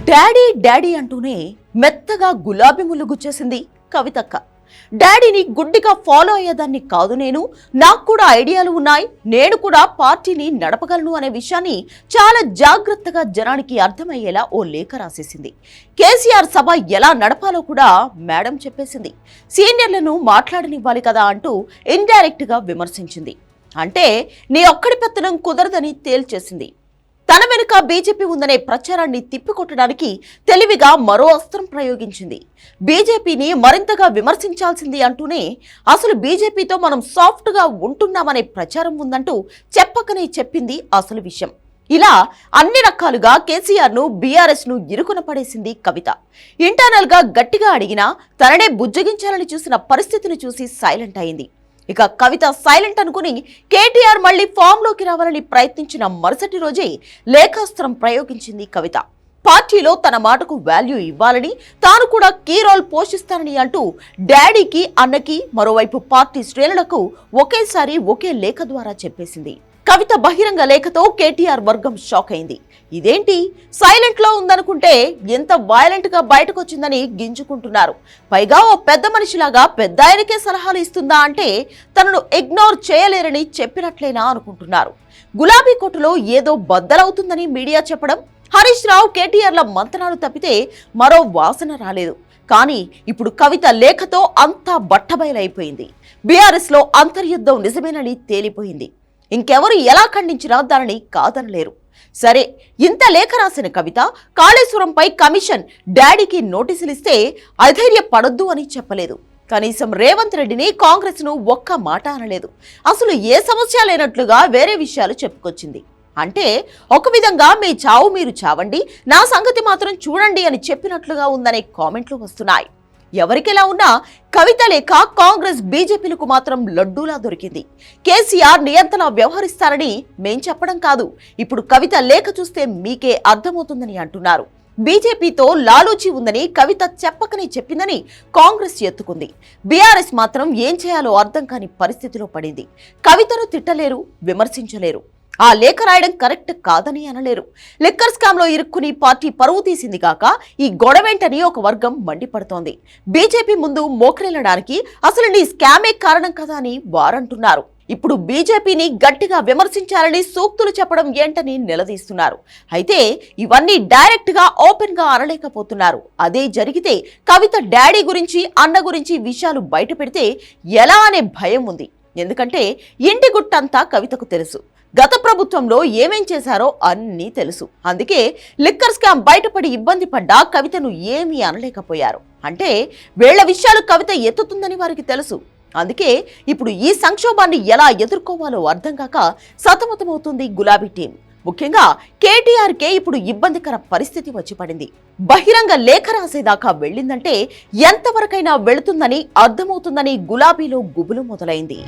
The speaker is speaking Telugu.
డాడీ డాడీ అంటూనే మెత్తగా గులాబీ ముళ్ళు గుచ్చేసింది కవితక్క. డాడీని గుడ్డిగా ఫాలో అయ్యేదాన్ని కాదు నేను, నాకు కూడా ఐడియాలు ఉన్నాయి, నేను కూడా పార్టీని నడపగలను అనే విషయాన్ని చాలా జాగ్రత్తగా జనానికి అర్థమయ్యేలా ఓ లేఖ రాసేసింది. కేసీఆర్ సభ ఎలా నడపాలో కూడా మేడం చెప్పేసింది. సీనియర్లను మాట్లాడనివ్వాలి కదా అంటూ ఇండైరెక్ట్ గా విమర్శించింది. అంటే నీ ఒక్కడి పెత్తనం కుదరదని తేల్చేసింది. తన వెనుక బీజేపీ ఉందనే ప్రచారాన్ని తిప్పికొట్టడానికి తెలివిగా మరో అస్త్రం ప్రయోగించింది. బీజేపీని మరింతగా విమర్శించాల్సింది అంటూనే అసలు బీజేపీతో మనం సాఫ్ట్గా ఉంటున్నామనే ప్రచారం ఉందంటూ చెప్పకనే చెప్పింది అసలు విషయం. ఇలా అన్ని రకాలుగా కేసీఆర్ ను బీఆర్ఎస్ ను ఇరుకున పడేసింది కవిత. ఇంటర్నల్ గా గట్టిగా అడిగినా తననే బుజ్జగించాలని చూసిన పరిస్థితిని చూసి సైలెంట్ అయింది. ఇక కవిత సైలెంట్ అనుకుని కేటీఆర్ మళ్లీ ఫామ్ లోకి రావాలని ప్రయత్నించిన మరుసటి రోజే లేఖాస్త్రం ప్రయోగించింది కవిత. పార్టీలో తన మాటకు వాల్యూ ఇవ్వాలని, తాను కూడా కీ రోల్ పోషిస్తానని అంటూ డాడీకి, అన్నకి, మరోవైపు పార్టీ శ్రేణులకు ఒకేసారి ఒకే లేఖ ద్వారా చెప్పేసింది. కవిత బహిరంగ లేఖతో కేటీఆర్ వర్గం షాక్ అయింది. ఇదేంటి సైలెంట్ లో ఉందనుకుంటే ఎంత వైలెంట్ గా బయటకు వచ్చిందని గింజుకుంటున్నారు. పైగా ఓ పెద్ద మనిషిలాగా పెద్ద ఆయనకే సలహాలు ఇస్తుందా అంటే తనను ఇగ్నోర్ చేయలేరని చెప్పినట్లేనా అనుకుంటున్నారు. గులాబీ కోటలో ఏదో బద్దలవుతుందని మీడియా చెప్పడం, హరీష్ రావు కేటీఆర్ల మంతనాలు తప్పితే మరో వాసన రాలేదు. కానీ ఇప్పుడు కవిత లేఖతో అంతా బట్టబయలైపోయింది. బీఆర్ఎస్ లో అంతర్యుద్ధం నిజమేనని తేలిపోయింది. ఇంకెవరు ఎలా ఖండించినా దానిని కాదనలేరు. సరే, ఇంత లేఖ రాసిన కవిత కాళేశ్వరంపై కమిషన్ డాడీకి నోటీసులు ఇస్తే అధైర్యపడొద్దు అని చెప్పలేదు. కనీసం రేవంత్ రెడ్డిని, కాంగ్రెస్ ను ఒక్క మాట అనలేదు. అసలు ఏ సమస్య లేనట్లుగా వేరే విషయాలు చెప్పుకొచ్చింది. అంటే ఒక విధంగా మీ చావు మీరు చావండి, నా సంగతి మాత్రం చూడండి అని చెప్పినట్లుగా ఉందనే కామెంట్లు వస్తున్నాయి. ఎవరికెలా ఉన్నా కవిత లేఖ కాంగ్రెస్ బీజేపీలకు మాత్రం లడ్డూలా దొరికింది. కేసీఆర్ నియంత్రణ వ్యవహరిస్తారని మేం చెప్పడం కాదు, ఇప్పుడు కవిత లేఖ చూస్తే మీకే అర్థమవుతుందని అంటున్నారు. బీజేపీతో లాలూచి ఉందని కవిత చెప్పకనే చెప్పిందని కాంగ్రెస్ ఎత్తుకుంది. బీఆర్ఎస్ మాత్రం ఏం చేయాలో అర్థం కాని పరిస్థితిలో పడింది. కవితను తిట్టలేరు, విమర్శించలేరు. ఆ లేఖ రాయడం కరెక్ట్ కాదని అనలేరు. లిక్కర్ స్కామ్ లో ఇరుక్కుని పార్టీ పరువు తీసింది కాక ఈ గొడవేంటని ఒక వర్గం మండిపడుతోంది. బీజేపీ ముందు మోకరిల్లడానికి అసలు నీ స్కామే కారణం కదా అని వారంటున్నారు. ఇప్పుడు బీజేపీని గట్టిగా విమర్శించాలని సూక్తులు చెప్పడం ఏంటని నిలదీస్తున్నారు. అయితే ఇవన్నీ డైరెక్ట్ గా ఓపెన్ గా అనలేకపోతున్నారు. అదే జరిగితే కవిత డాడీ గురించి, అన్న గురించి విషయాలు బయట పెడితే ఎలా అనే భయం ఉంది. ఎందుకంటే ఇంటి గుట్టంతా కవితకు తెలుసు. గత ప్రభుత్వంలో ఏమేం చేశారో అన్నీ తెలుసు. అందుకే లిక్కర్ స్కామ్ బయటపడి ఇబ్బంది పడ్డా కవితను ఏమీ అనలేకపోయారు. అంటే వీళ్ల విషయాలు కవిత ఎత్తుతుందని వారికి తెలుసు. అందుకే ఇప్పుడు ఈ సంక్షోభాన్ని ఎలా ఎదుర్కోవాలో అర్థం కాక సతమతమవుతుంది గులాబీ టీం. ముఖ్యంగా కేటీఆర్కే ఇప్పుడు ఇబ్బందికర పరిస్థితి వచ్చి పడింది. బహిరంగ లేఖ రాసేదాకా వెళ్ళిందంటే ఎంతవరకైనా వెళుతుందని అర్థమవుతుందని గులాబీలో గుబులు మొదలైంది.